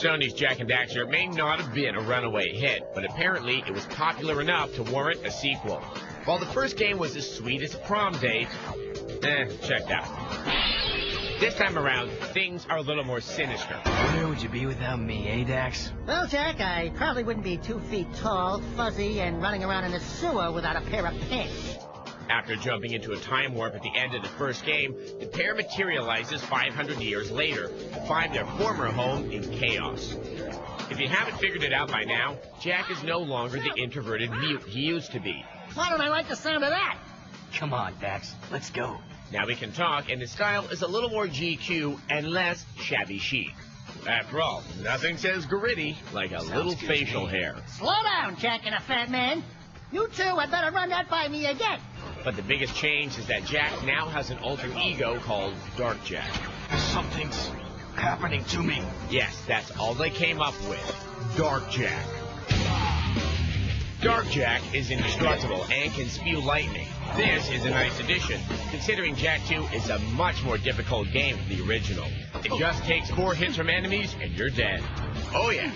Sony's Jak and Daxter may not have been a runaway hit, but apparently it was popular enough to warrant a sequel. While the first game was as sweet as a prom date, checked out. This time around, things are a little more sinister. Where would you be without me, eh, Dax? Well, Jak, I probably wouldn't be 2 feet tall, fuzzy, and running around in the sewer without a pair of pants. After jumping into a time warp at the end of the first game, the pair materializes 500 years later to find their former home in chaos. If you haven't figured it out by now, Jak is no longer the introverted mute he used to be. Why don't I like the sound of that? Come on, Dax. Let's go. Now he can talk, and his style is a little more GQ and less shabby chic. After all, nothing says gritty like a little facial hair. Slow down, Jak and a fat man. You two had better run that by me again. But the biggest change is that Jak now has an alter ego called Dark Jak. Something's happening to me. Yes, that's all they came up with. Dark Jak. Dark Jak is indestructible and can spew lightning. This is a nice addition, considering Jak II is a much more difficult game than the original. It just takes 4 hits from enemies and you're dead. Oh yeah,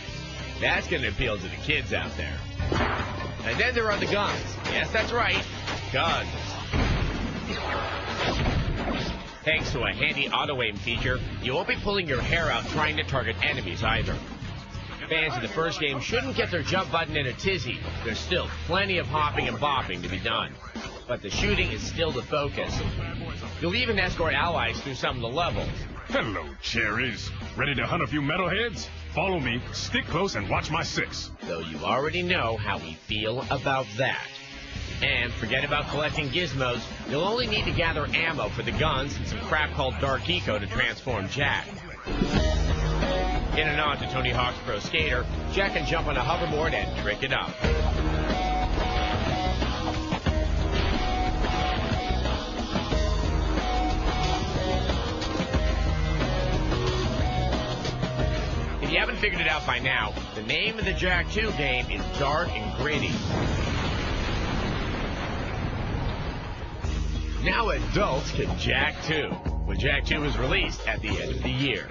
that's going to appeal to the kids out there. And then there are the guns. Yes, that's right, guns. Thanks to a handy auto-aim feature, you won't be pulling your hair out trying to target enemies either. Fans of the first game shouldn't get their jump button in a tizzy. There's still plenty of hopping and bopping to be done. But the shooting is still the focus. You'll even escort allies through some of the levels. Hello, cherries. Ready to hunt a few metalheads? Follow me, stick close, and watch my 6. Though you already know how we feel about that. And forget about collecting gizmos. You'll only need to gather ammo for the guns and some crap called Dark Eco to transform Jak. In a nod to Tony Hawk's Pro Skater, Jak can jump on a hoverboard and trick it up. If you haven't figured it out by now, the name of the Jak II game is Dark and Gritty. Now adults can Jak II, when Jak II is released at the end of the year.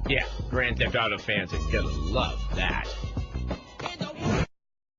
Yeah, Grand Theft Auto fans are gonna love that.